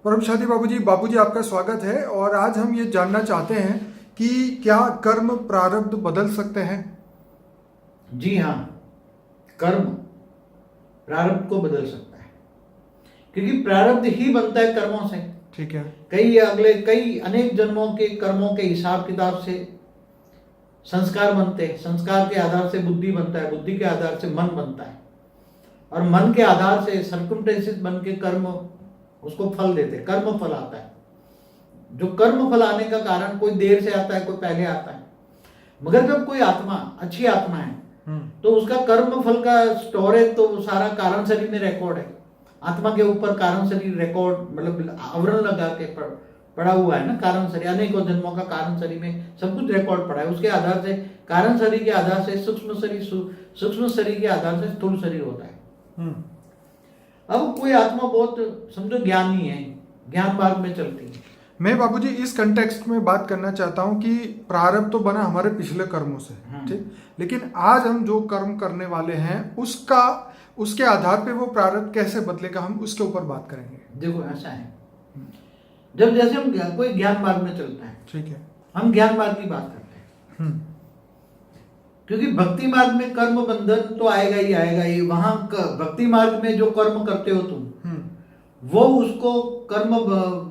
परमशादी बाबूजी आपका स्वागत है। और आज हम ये जानना चाहते हैं कि क्या कर्म प्रारब्ध बदल सकते हैं। जी हाँ, कर्म प्रारब्ध को बदल सकता है, क्योंकि प्रारब्ध ही बनता है कर्मों से। ठीक है। कई अनेक जन्मों के कर्मों के हिसाब किताब से संस्कार बनते हैं। संस्कार के आधार से बुद्धि बनता है, बुद्धि के आधार से मन बनता है, और मन के आधार से सर्कमस्टेंसेस बन के कर्म उसको फल देते हैं। कर्म फल आता है। जो कर्म फल आने का कारण कोई देर से आता है, कोई पहले आता है, मगर जब कोई आत्मा अच्छी आत्मा है तो उसका कर्म फल का स्टोरेज तो सारा कारण शरीर में रिकॉर्ड है। आत्मा के ऊपर कारण शरीर रिकॉर्ड मतलब आवरण लगा के पड़ा हुआ है ना। कारण शरीर अनेकों जन्मों का कारण शरीर में सब कुछ रिकॉर्ड पड़ा है। उसके आधार से कारण शरीर के आधार से सूक्ष्म शरीर के आधार से स्थूल शरीर होता है। अब कोई आत्मा बहुत समझो ज्ञानी है, ज्ञान मार्ग में चलती है। मैं बाबूजी इस कंटेक्स्ट में बात करना चाहता हूँ कि प्रारब्ध तो बना हमारे पिछले कर्मों से, ठीक, लेकिन आज हम जो कर्म करने वाले हैं उसके आधार पे वो प्रारब्ध कैसे बदलेगा, हम उसके ऊपर बात करेंगे। देखो ऐसा है, जब जैसे हम कोई ज्ञान मार्ग में चलता है, ठीक है, हम ज्ञान मार्ग की बात करते हैं, क्योंकि भक्ति मार्ग में कर्म बंधन तो आएगा ही। वहां भक्ति मार्ग में जो कर्म करते हो तुम, वो उसको कर्म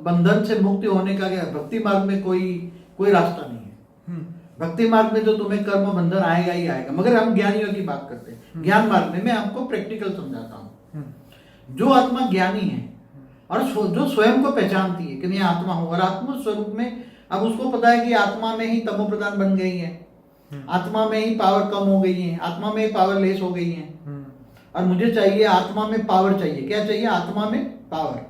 बंधन से मुक्ति होने का क्या, भक्ति मार्ग में कोई रास्ता नहीं है। भक्ति मार्ग में तो तुम्हें कर्म बंधन आएगा ही आएगा। मगर हम ज्ञानियों की बात करते हैं। ज्ञान मार्ग में मैं आपको प्रैक्टिकल समझाता हूँ। जो आत्मा ज्ञानी है और जो स्वयं को पहचानती है कि मैं आत्मा हूं, और आत्म स्वरूप में अब उसको पता है कि आत्मा में ही तमो प्रधान बन गई है, आत्मा में ही पावर कम हो गई है, आत्मा में ही पावर लेस हो गई है, और मुझे चाहिए आत्मा में पावर चाहिए। क्या चाहिए? आत्मा में पावर।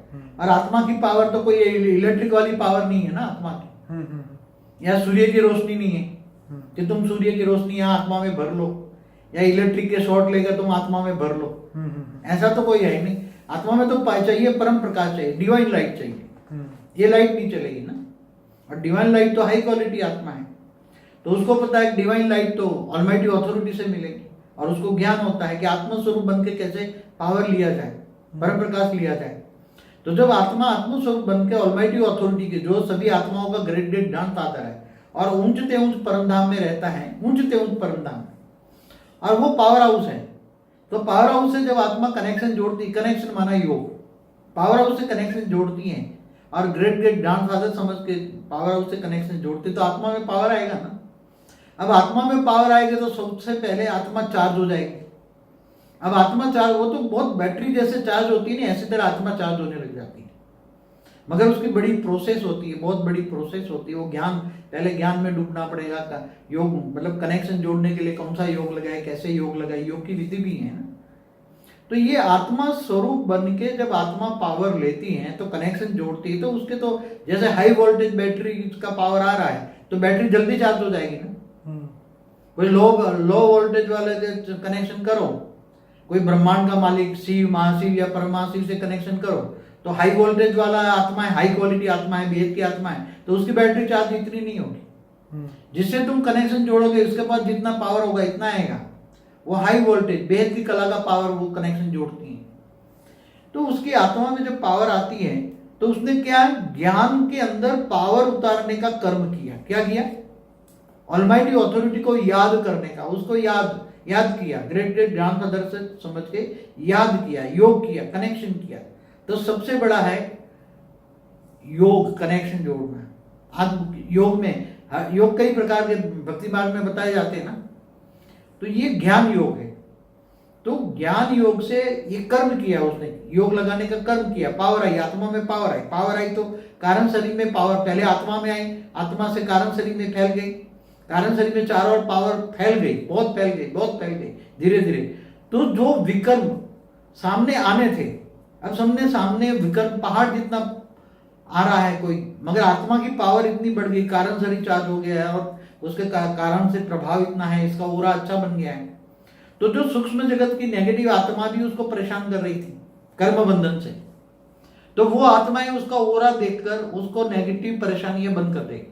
और आत्मा की पावर तो कोई इलेक्ट्रिक वाली पावर नहीं है ना आत्मा की, या सूर्य की रोशनी नहीं है कि तुम सूर्य की रोशनी यहाँ आत्मा में भर लो, या इलेक्ट्रिक के शॉर्ट लेकर तुम आत्मा में भर लो। ऐसा तो कोई है ही नहीं। आत्मा में तो चाहिए परम प्रकाश चाहिए, डिवाइन लाइट चाहिए। ये लाइट नहीं चलेगी ना। और डिवाइन लाइट तो हाई क्वालिटी आत्मा है, तो उसको पता है डिवाइन लाइट तो ऑलमाइटी अथॉरिटी से मिलेगी, और उसको ज्ञान होता है कि आत्मस्वरूप बन के कैसे पावर लिया जाए, परम प्रकाश लिया जाए। तो जब आत्मा आत्मस्वरूप बन के ऑलमाइटी अथॉरिटी के, जो सभी आत्माओं का ग्रेडेड डांस आता है और ऊंचते ऊंच परमधाम में रहता है, ऊंचते ऊंच परमधाम में, और वो पावर हाउस है। तो पावर हाउस से जब आत्मा कनेक्शन जोड़ती, कनेक्शन माना योग, पावर हाउस से कनेक्शन जोड़ती है और ग्रेट डांस आदत समझ के पावर हाउस से कनेक्शन जोड़ती, तो आत्मा में पावर आएगा ना। अब आत्मा में पावर आएगी तो सबसे पहले आत्मा चार्ज हो जाएगी। अब आत्मा चार्ज, वो तो बहुत बैटरी जैसे चार्ज होती है ना, ऐसी तरह आत्मा चार्ज होने लग जाती है। मगर उसकी बड़ी प्रोसेस होती है, बहुत बड़ी प्रोसेस होती है। वो ज्ञान, पहले ज्ञान में डूबना पड़ेगा। योग मतलब कनेक्शन जोड़ने के लिए कौन सा योग लगाए, कैसे योग लगाए, योग की विधि भी है ना। तो ये आत्मा स्वरूप बन के जब आत्मा पावर लेती है तो कनेक्शन जोड़ती है, तो उसके तो जैसे हाई वोल्टेज बैटरी का पावर आ रहा है तो बैटरी जल्दी चार्ज हो जाएगी ना। कोई लो वोल्टेज वाले कनेक्शन करो, कोई ब्रह्मांड का मालिक शिव, महाशिव या परमशिव से कनेक्शन करो, तो हाई वोल्टेज वाला आत्मा है, हाई क्वालिटी आत्मा है, वेद की आत्मा है, तो उसकी बैटरी चार्ज इतनी नहीं होगी। जिससे तुम कनेक्शन जोड़ोगे उसके पास जितना पावर होगा इतना आएगा। वो हाई वोल्टेज वेद की कला का पावर वो कनेक्शन जोड़ती है। तो उसकी आत्मा में जब पावर आती है तो उसने क्या, ज्ञान के अंदर पावर उतारने का कर्म किया। क्या किया? ऑलमाइटी अथॉरिटी को याद करने का, उसको याद किया, ग्रेट ज्ञान का दर्शन समझ के याद किया, योग किया, कनेक्शन किया। तो सबसे बड़ा है योग, कनेक्शन जोड़ना। योग कई प्रकार के भक्ति मार्ग में बताए जाते हैं ना, तो ये ज्ञान योग है। तो ज्ञान योग से ये कर्म किया उसने, योग लगाने का कर्म किया, पावर आई, आत्मा में पावर आई तो कारण शरीर में पावर पहले आत्मा में आई, आत्मा से कारण शरीर में फैल गई, कारण शरीर में चारों ओर पावर फैल गई, बहुत फैल गई धीरे धीरे। तो जो विकर्म सामने आने थे, अब सामने विकर्म पहाड़ जितना आ रहा है कोई, मगर आत्मा की पावर इतनी बढ़ गई, कारण शरीर चार्ज हो गया है और उसके कारण से प्रभाव इतना है, इसका ओरा अच्छा बन गया है। तो जो सूक्ष्म जगत की नेगेटिव आत्मा भी उसको परेशान कर रही थी कर्म बंधन से, तो वो आत्माएं उसका ओरा देखकर उसको नेगेटिव परेशानियां बंद कर देगी,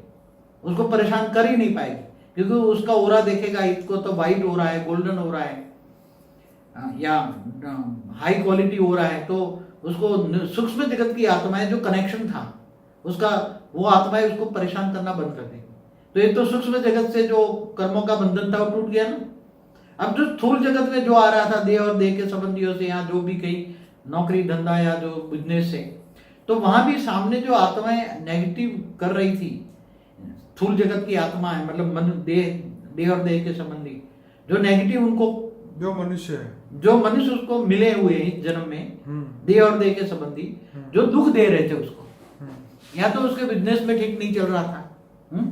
उसको परेशान कर ही नहीं पाएगी, क्योंकि उसका ओरा देखेगा, इसको तो वाइट हो रहा है, गोल्डन हो रहा है, या हाई क्वालिटी हो रहा है, तो उसको सूक्ष्म जगत की आत्माएं जो कनेक्शन था उसका, वो आत्माएं उसको परेशान करना बंद कर देंगी। तो ये तो सूक्ष्म जगत से जो कर्मों का बंधन था वो टूट गया ना। अब जो स्थूल जगत में जो आ रहा था देह और देह के संबंधियों से, या जो भी कहीं नौकरी धंधा या जो बिजनेस से, तो वहां भी सामने जो आत्माएं नेगेटिव कर रही थी, स्थूल जगत की आत्मा है, मतलब मन, देह और देह के संबंधी जो नेगेटिव, उनको जो मनुष्य है, जो मनुष्य उसको मिले हुए इस जन्म में देह और देह के संबंधी जो दुख दे रहे थे उसको, या तो उसके बिजनेस में ठीक नहीं चल रहा था,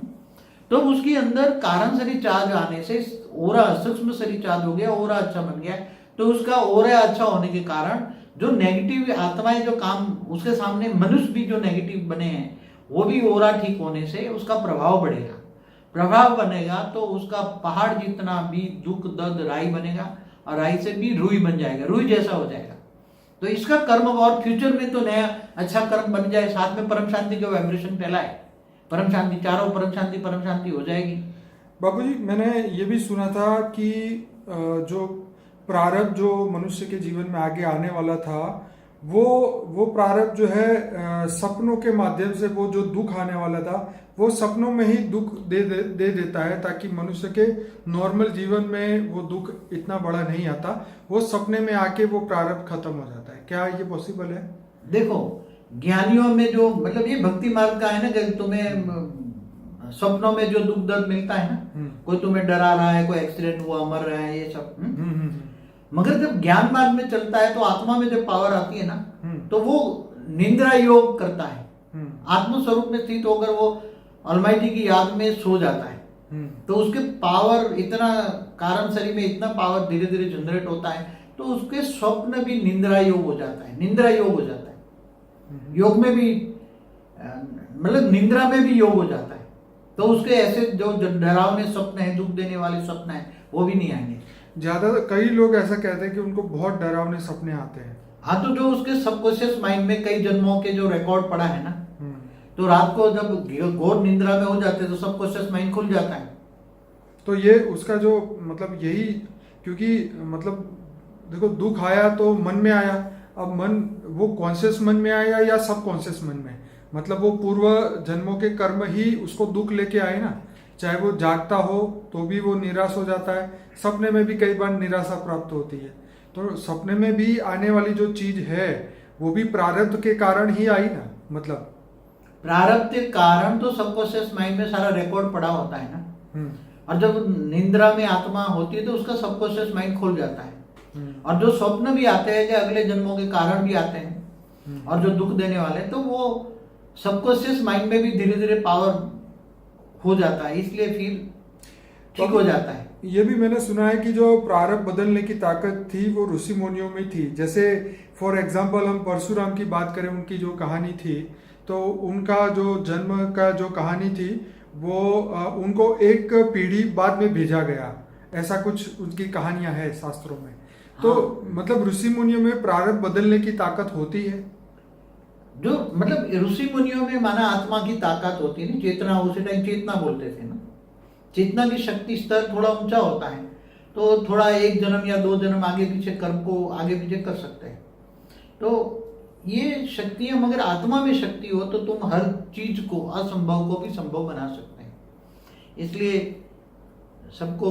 तो उसके अंदर कारण शरीर चार्ज आने से ओरा सूक्ष्म शरीर चार्ज हो गया, ओरा अच्छा बन गया। तो उसका ओरा अच्छा होने के कारण जो नेगेटिव आत्माएं जो काम उसके सामने, मनुष्य भी जो नेगेटिव बने हैं, वो भी ओरा ठीक होने से उसका प्रभाव बढ़ेगा। प्रभाव बनेगा तो उसका पहाड़ जितना भी दुख दर्द राई बनेगा, और राई से भी रुई बन जाएगा, रुई जैसा हो जाएगा। तो इसका कर्म, और फ्यूचर में तो नया अच्छा कर्म बन जाए, साथ में परम शांति का वाइब्रेशन फैलाए, परम शांति, चारों परम शांति हो जाएगी। बाबूजी, मैंने ये भी सुना था कि जो प्रारब्ध जो मनुष्य के जीवन में आगे आने वाला था, वो प्रारब्ध जो है सपनों के माध्यम से, वो जो दुख आने वाला था वो सपनों में ही दुख दे देता है, ताकि मनुष्य के नॉर्मल जीवन में वो दुख इतना बड़ा नहीं आता, वो सपने में आके वो प्रारब्ध खत्म हो जाता है। क्या ये पॉसिबल है? देखो, ज्ञानियों में जो, मतलब ये भक्ति मार्ग का है ना, कि तुम्हें सपनों में जो दुख दर्द मिलता है ना, कोई तुम्हें डरा रहा है, कोई एक्सीडेंट हुआ, मर रहा है, ये सब। मगर जब ज्ञान मार्ग में चलता है तो आत्मा में जब पावर आती है ना, तो वो निंद्रा योग करता है, आत्म स्वरूप में स्थित होकर वो ऑलमाइटी की याद में सो जाता है। तो उसके पावर इतना, कारण शरीर में इतना पावर धीरे धीरे जनरेट होता है, तो उसके स्वप्न भी निंद्रा योग हो जाता है, निंद्रा योग हो जाता है। योग में भी, मतलब निंद्रा में भी योग हो जाता है। तो उसके ऐसे जो डरावने स्वप्न है, दुख देने वाले स्वप्न है, वो भी नहीं आएंगे। ज्यादा कई लोग ऐसा कहते हैं कि उनको बहुत डरावने सपने आते हैं। हाँ, तो जो उसके सबकॉन्शियस माइंड में कई जन्मों के जो रिकॉर्ड पड़ा है ना, तो रात को जब घोर निंद्रा में हो जाते हैं तो सबकॉन्शियस माइंड खुल जाता है। तो ये उसका जो मतलब यही, क्योंकि मतलब देखो, दुख आया तो मन में आया, अब मन वो कॉन्शियस मन में आया या सब कॉन्शियस मन में, मतलब वो पूर्व जन्मों के कर्म ही उसको दुख लेके आए ना। चाहे वो जागता हो तो भी वो निराश हो जाता है, सपने में भी कई बार निराशा प्राप्त होती है। तो सपने में भी आने वाली जो चीज है वो भी प्रारब्ध के कारण ही आई ना, मतलब प्रारब्ध के कारण तो सबकॉन्शियस माइंड में सारा रिकॉर्ड पड़ा होता है ना। और जब निंद्रा में आत्मा होती है तो उसका सबकॉन्शियस माइंड खुल जाता है। और जो स्वप्न भी आते हैं, जो अगले जन्मों के कारण भी आते हैं और जो दुख देने वाले, तो वो सबकॉन्शियस माइंड में भी धीरे धीरे पावर हो जाता है, इसलिए फिर ठीक हो जाता है। ये भी मैंने सुना है कि जो प्रारब्ध बदलने की ताकत थी वो ऋषि मुनियों में थी। जैसे फॉर एग्जांपल हम परशुराम की बात करें, उनकी जो कहानी थी, तो उनका जो जन्म का जो कहानी थी वो उनको एक पीढ़ी बाद में भेजा गया, ऐसा कुछ उनकी कहानियां है शास्त्रों में। तो मतलब ऋषि मुनियों में प्रारब्ध बदलने की ताकत होती है। जो मतलब ऋषि मुनियों में माना आत्मा की ताकत होती है ना, चेतना, उसी टाइम चेतना बोलते थे ना। चेतना की शक्ति स्तर थोड़ा ऊंचा होता है, तो थोड़ा एक जन्म या दो जन्म आगे पीछे कर्म को आगे पीछे कर सकते हैं। तो ये शक्तियां, मगर आत्मा में शक्ति हो तो तुम हर चीज को, असंभव को भी संभव बना सकते हैं। इसलिए सबको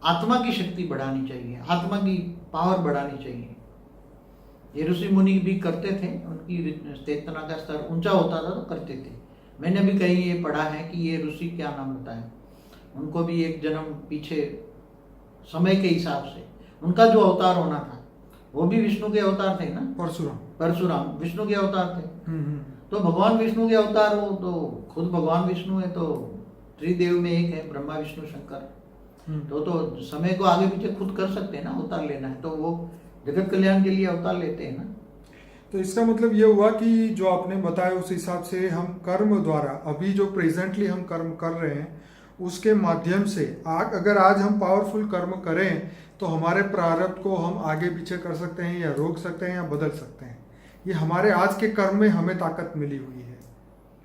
आत्मा की शक्ति बढ़ानी चाहिए, आत्मा की पावर बढ़ानी चाहिए। ये ऋषि मुनि भी करते थे, उनकी चेतना का स्तर ऊंचा होता था तो करते थे। मैंने भी कहीं ये पढ़ा है कि ये ऋषि, क्या नाम होता है, उनको भी एक जन्म पीछे समय के हिसाब से उनका जो अवतार होना था वो भी विष्णु के अवतार थे ना। परशुराम विष्णु के अवतार थे। तो भगवान विष्णु के अवतार हो तो खुद भगवान विष्णु है, तो त्रिदेव में एक है, ब्रह्मा विष्णु शंकर। तो समय को आगे पीछे खुद कर सकते हैं ना, अवतार लेना है तो वो जगत कल्याण के लिए अवतार लेते हैं ना। तो इसका मतलब ये हुआ कि जो आपने बताया उस हिसाब से हम कर्म द्वारा, अभी जो प्रेजेंटली हम कर्म कर रहे हैं उसके माध्यम से अगर आज हम पावरफुल कर्म करें तो हमारे प्रारब्ध को हम आगे पीछे कर सकते हैं, या रोक सकते हैं, या बदल सकते हैं। ये हमारे आज के कर्म में हमें ताकत मिली हुई है।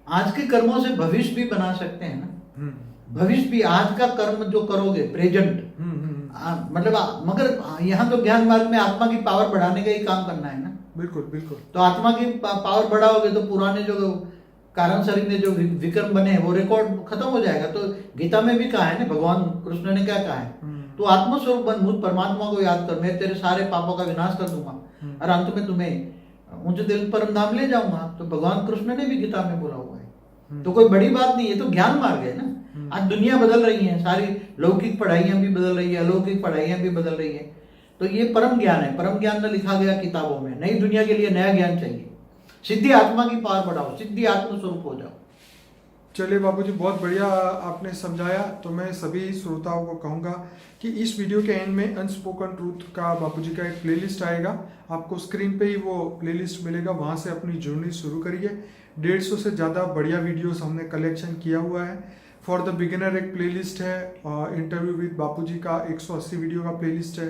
आज के कर्मों से भविष्य भी बना सकते हैं ना। भविष्य भी आज का कर्म जो करोगे प्रेजेंट, मतलब मगर यहाँ तो ज्ञान मार्ग में आत्मा की पावर बढ़ाने का ही काम करना है ना। बिल्कुल बिल्कुल। तो आत्मा की पावर बढ़ाओगे तो पुराने जो कारण शरीर ने जो विक्रम बने हैं वो रिकॉर्ड खत्म हो जाएगा। तो गीता में भी कहा है ना, भगवान कृष्ण ने क्या कहा है, तो आत्मस्वरूप बन, मुझ परमात्मा को याद कर, मैं तेरे सारे पापों का विनाश कर दूंगा और अंत में तुम्हें ऊंचे दिल परम धाम ले जाऊंगा। तो भगवान कृष्ण ने भी गीता में बोला हुआ है। तो कोई बड़ी बात नहीं है, तो ज्ञान मार्ग है ना। आज दुनिया बदल रही है, सारी लौकिक पढ़ाइयां भी बदल रही है, अलौकिक पढ़ाइयां भी बदल रही है। तो ये परम ज्ञान है, परम ज्ञान न लिखा गया किताबों में। नई दुनिया के लिए नया ज्ञान चाहिए। सिद्धि आत्मा की पावर बढ़ाओ, सिद्धि आत्म स्वरूप हो जाओ। चलिए बाबूजी, बहुत बढ़िया आपने समझाया। तो मैं सभी श्रोताओं को कहूँगा कि इस वीडियो के एंड में अनस्पोकन ट्रूथ का बाबूजी का एक प्लेलिस्ट आएगा, आपको स्क्रीन पे ही वो प्लेलिस्ट मिलेगा, वहाँ से अपनी जर्नी शुरू करिए। 150 से ज़्यादा बढ़िया वीडियोस हमने कलेक्शन किया हुआ है। फॉर द बिगिनर एक प्लेलिस्ट है, इंटरव्यू विद बापूजी का 180 वीडियो का प्लेलिस्ट है।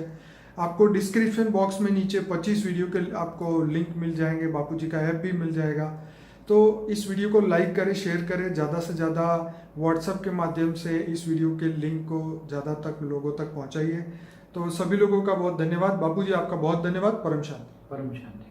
आपको डिस्क्रिप्शन बॉक्स में नीचे 25 वीडियो के आपको लिंक मिल जाएंगे, बापूजी का ऐप भी मिल जाएगा। तो इस वीडियो को लाइक करें, शेयर करें, ज़्यादा से ज़्यादा व्हाट्सएप के माध्यम से इस वीडियो के लिंक को ज़्यादा तक लोगों तक पहुंचाइए। तो सभी लोगों का बहुत धन्यवाद। बापूजी आपका बहुत धन्यवाद। परम शांति। परम शांति।